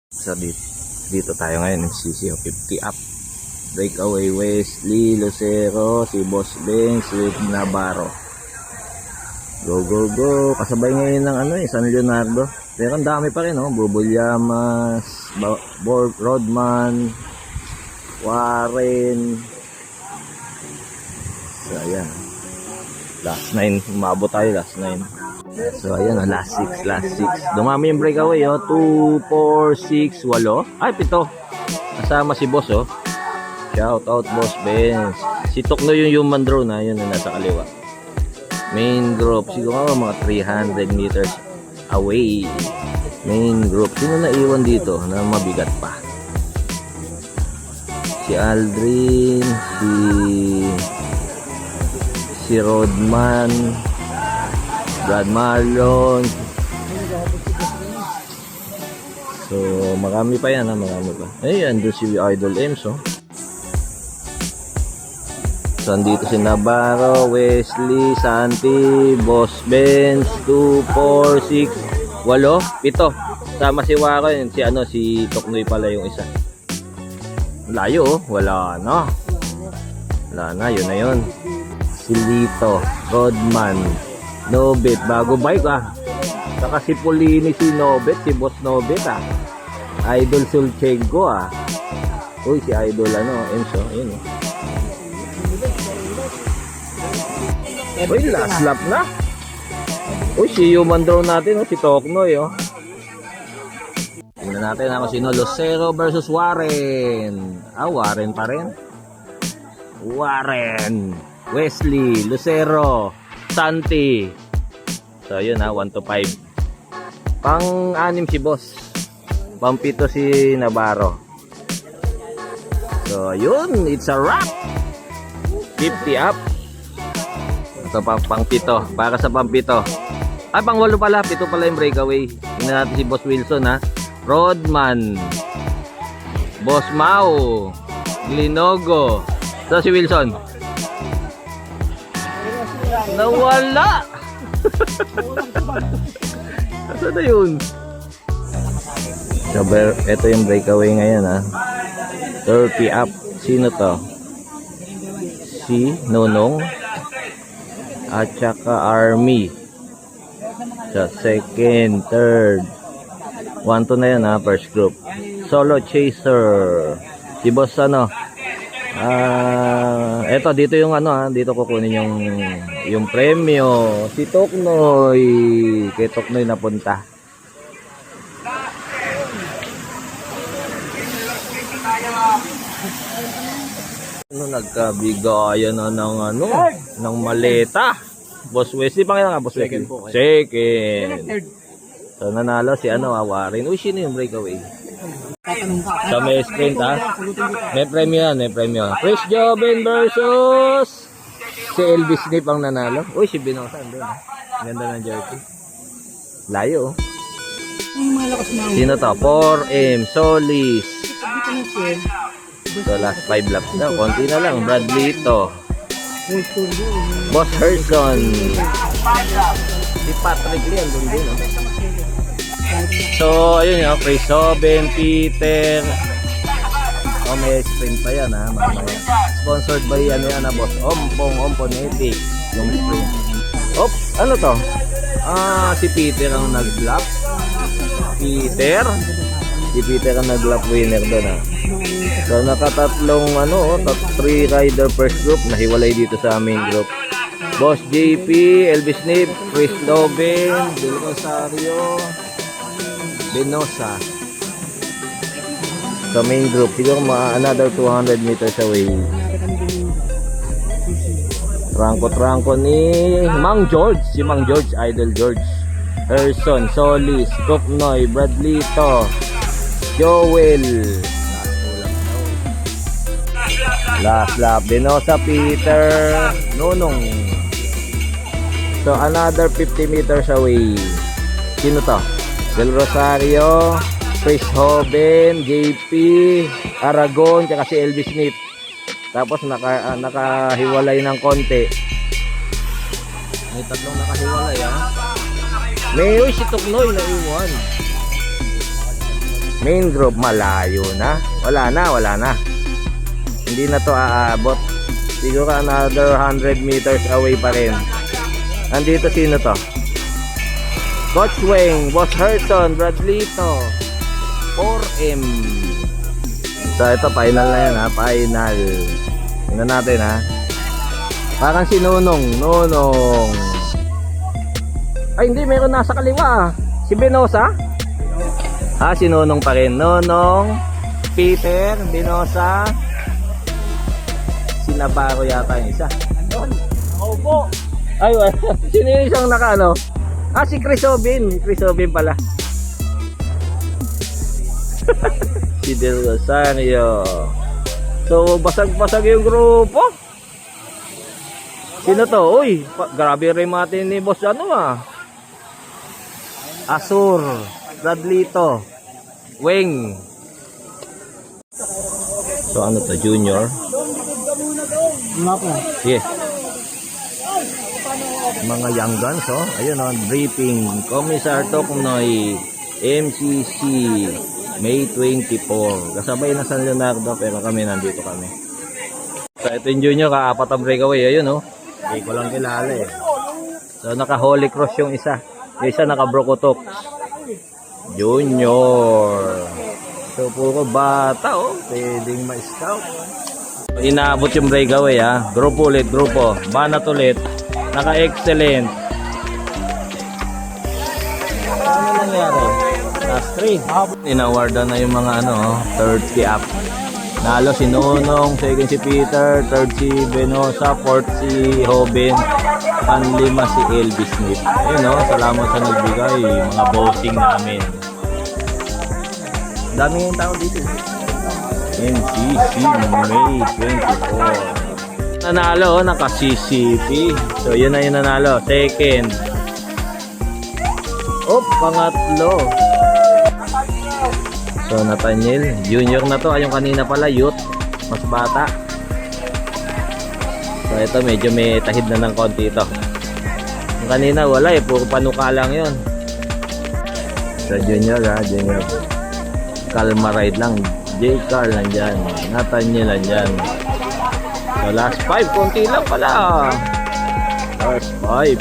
So dito tayo ngayon ng CCO 50 up. Breakaway Wesley, Lucero, si Boss Ben, si Navarro. Go go go. Kasabay ngayon ng San Leonardo. Pero ang dami pa rin, Bubulyamas, Rodman, Warren. So ayan. Last 9, umabot tayo last 9. So ayan, last 6. Dumami yung breakaway, 2, 4, 6, 8. Ay, 7. Kasama si Boss, Shout out Boss Benz. Si Tokno yung human drone, yun na nasa kaliwa. Main group, siguro mga 300 meters away. Main group. Sino na iwan dito na mabigat pa? Si Aldrin, si Rodman, Brad Marlon. So marami pa yan, marami pa. Ayan, doon si Idol Ems, So andito si Navarro, Wesley, Santi, Boss Benz, 2, 4, 6, 8, 7. Sama si Warren, si Toknoy pala yung isa. Layo, wala na. Wala na, yun na yun. Si Lito, Rodman, Nobet, bago bike Saka si Polini, si Nobet, si Boss Nobet Idol Sulchenko Uy, si Idol Enzo, yun Uy, last lap na. Uy, si human drone natin, si Toknoy, Tingnan natin sino, Lucero versus Warren. Warren pa rin. Warren, Wesley, Lucero, Santi. So yun 1 to 5. Pang-6 si Boss. Pang-7 si Navarro. So yun, it's a wrap. 50 up. Ito pang-7. Para sa pang-7. Pang-8 pala. 7 pala yung breakaway. Tingnan natin si Boss Wilson Rodman, Boss Mau, Glinogo. So si Wilson nawala. Ano na yun? So, ito yung breakaway ngayon 30 up. Sino to? Si Nonong at saka Army. So second, third, 1-2 na yun first group. Solo Chaser, si Boss eto dito yung dito kukunin yung premyo. Si Toknoy, kay Toknoy napunta. Nagkabigayan ng maleta. Boss Wesley, pangilan Boss Wesley? Second. So nanalo si Warren. Uy, sino yung breakaway? So may sprint May premyo yan, may premyo. Chris Joben versus si Elvis Nip ang nanalo. Uy, si Binosa doon. Ganda ng jersey. Layo. Sino to? 4M Solis. So last 5 laps na. Konti na lang. Bradley to. Boss Herson. Si Patrick Lee andun din So ayun Chris Joben, Peter. May sprint pa yan mamaya. Sponsored by Boss Omponetic yung sprint. Ano to? Si Peter ang nag-lap. Si Peter ang nag-lap winner doon So nakatatlong 3 rider first group, nahiwalay dito sa main group. Boss JP, Elvis Nip, Chris Loben, Del Rosario, Benosa. Sa main group, siguro another 200 meters away. Trangko ni Mang George, si Mang George, Idol George. Herson, Solis, Toknoy, Bradlito, Joel. Last lap, Benosa, Peter, Nonong. So another 50 meters away. Sino to? Del Rosario, Chris Joben, JP, Aragon, tsaka si Elvis Nip. Tapos nakahiwalay ng konti. May tatlong nakahiwalay May si Toknoy na iwan. Main group, malayo na. Wala na. Hindi na to aabot. Siguro another 100 meters away pa rin. Andito sino to? Coach Weng, Boss Herson, Bradlito, 4M. So ito, final na yan ha. Final. Tingnan natin ha. Parang si Nonong. Ay hindi, meron nasa kaliwa. Si Benosa. Si Nonong pa rin. Nonong, Peter, Benosa. Si Navarro yata yung isa. Andun. Opo. Ay, sino yung isang naka-ano? Si Crisobin. Crisobin pala. Si Del Rosario. So, basag-basag yung grupo. Sino to? Uy, grabe rin natin ni Boss Asur, Bradlito, Weng. So, ano to? Junior? Yes. Mga young guns, ayun briefing. Commissar Toknoy, MCC, May 24. Kasabay na San Leonardo, pero kami nandito kami. So, ito yung junior, kaapat ang breakaway. Ayun, hindi ko lang kilala eh. So, naka-Holy Cross yung isa. Yung isa naka-Brocotox. Junior. So, puro bata, pwedeng ma-scout. Inaabot yung breakaway, Group ulit, grupo. Banat ulit. Naka-excellent. Ano nangyari? Last 3. Inawardan na yung mga 30 up. Nalo si Nonong, second si Peter, third si Benosa, fourth si Hoben, panlima si Elvis Smith. Ayun salamat sa nagbigay, mga bossing namin. Dami yung tao dito. MCC May 24. Nanalo, naka-CCP. So yun na yung nanalo. Second. Pangatlo. So Nathaniel, junior na to. Yung kanina pala, youth. Mas bata. So ito medyo may tahid na ng konti ito. Yung kanina wala puro panuka lang yun. So junior junior. Kalma ride lang. J. Carl nandyan. Nathaniel nandyan. So last 5, konti lang pala. Last 5.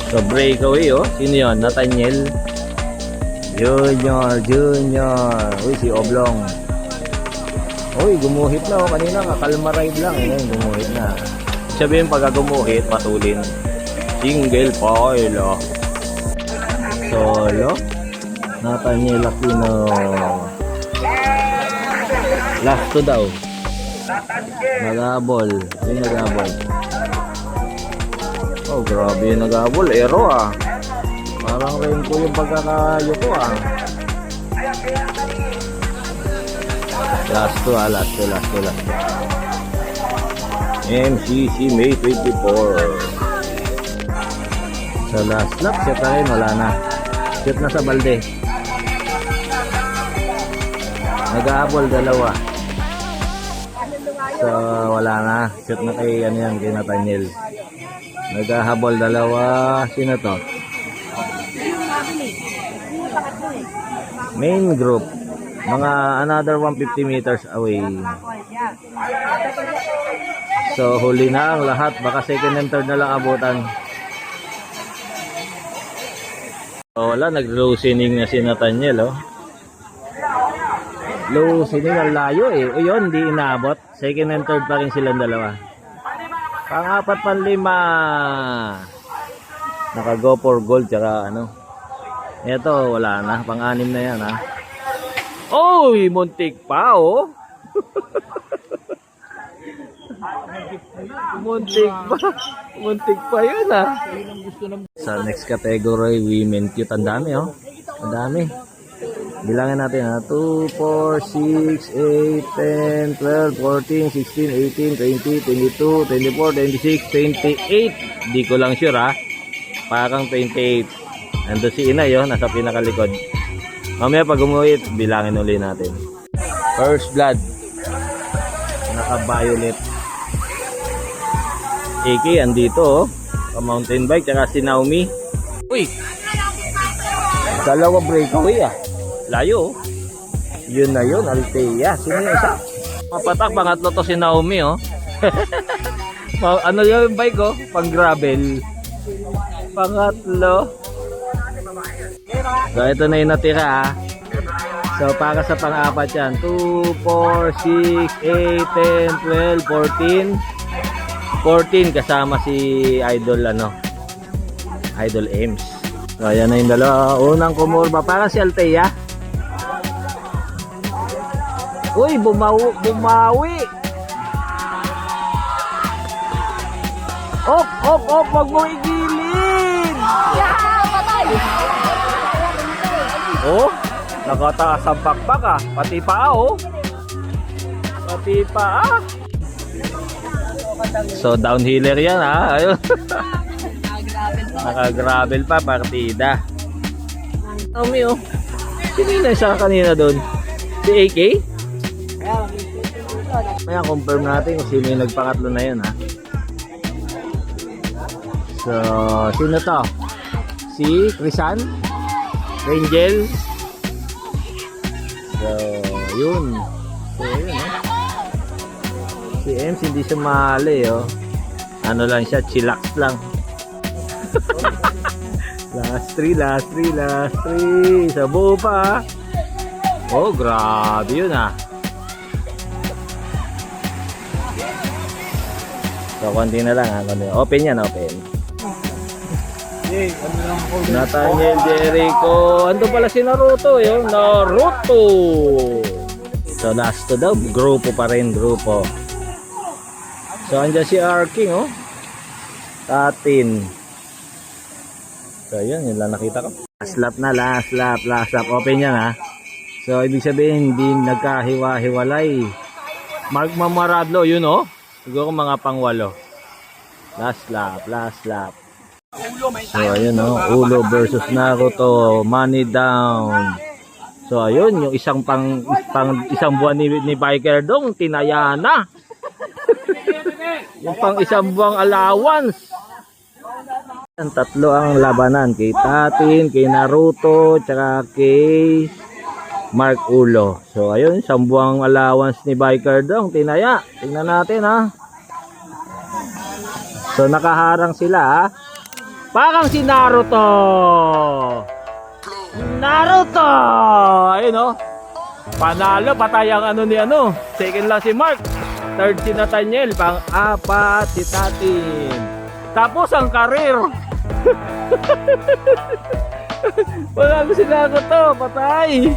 So breakaway sino yun? Nathaniel Junior. Uy, si Oblong. Uy, gumuhit na kanina kakalma ride lang ngayon gumuhit na. Sabihin pagka gumuhit matulin. Single foil Solo Nathaniel Aquino. Last 2 daw. Nagabol. Yung nagabol. Grabe yung nagabol. Aero Parang rin po yung pagkakayo ko Last 2 last 2. MCC May 24. Sa last lap, siya pa rin. Wala na. Shoot na sa balde. Nag-aabol 2. So wala na. Shoot na kay kay Nathaniel. Naghahabol 2. Sino to? Main group. Mga another 150 meters away. So huli na ang lahat. Baka second and third na lang abutan. So wala, nag-loosening na si Nathaniel Loosening ang layo Ayun, hindi inaabot. Second and third pa rin silang 2. Pang-4, pang-5. Naka-go for gold tsaka Ito wala na, pang-6 na yan Oy, muntik pa Muntik pa yun Sa next category, women cute. Ang dami Ang dami. Bilangin natin 2, 4, 6, 8, 10, 12, 14, 16, 18, 20, 22, 24, 26, 28. Di ko lang sure Parang 28. Ando si Inay nasa pinakalikod. Mamaya pag umuwi, bilangin ulit natin. First blood. Naka-violet. AK andito mountain bike tsaka si Naomi. Uy. 2 breakaway Layo. Yun na yun, Althea. Sino yung isa? Mapatak, pangatlo to si Naomi, oh. Ano yung bike, oh? Pang gravel. Pangatlo. So, ito na yung natira, ha. So, para sa pang-apat yan. 2, 4, 6, 8, 10, 12, 14. 14 kasama si Idol, Idol Ames. So, ayan na yung dalawa. Unang kumurba. Para si Althea. Uy, bumawi. Op, wag mo igilid. Patay! Oh, nakataas ang pakpak, ah. Pati paa, oh. Pati paa. So, downhiller yan, ha. Ayun. Naka-gravel pa, partida. Tommy, oh. Sino yun na siya kanina doon? Si AK? Kaya confirm natin kung sino yung nagpangatlo na yun, ha. So, sino to? Si Crisan? Angel? So, yun. So, yun, Si Ems hindi siya mahali, oh. Ano lang siya, chillax lang. last 3. Sa buo pa, oh, grabe yun, ah. So, konti na lang, ha. Open yan, open. Nathaniel Jericho. Ando pala si Naruto, yun. Naruto. So, last to daw. Grupo pa rin, grupo. So, andyan si Arking, oh. Tatin. So, yun lang nakita ko. Last lap. Open yan, ha. So, ibig sabihin, hindi nagkahiwa-hiwalay. Mark Mamaradlo, yun, oh. Siguro mga pang-8. Last lap. So, ayun, oh. Ulo versus Naruto. Money down. So, ayun, yung isang isang buwan ni Biker Dong, tinaya na. Yung pang isang buwang allowance. Ang tatlo ang labanan, kay Tatin, kay Naruto, tsaka kay Mark Ulo. So, ayun, isang buwang allowance ni Biker Dong, tinaya. Tingnan natin, ha. So, nakaharang sila, ha. Parang si Naruto. Ayun, oh. Panalo, patay ang second lang si Mark. Third si Nathaniel, pang-apat si Tatin. Tapos ang karir. Wala ko si Naruto, patay.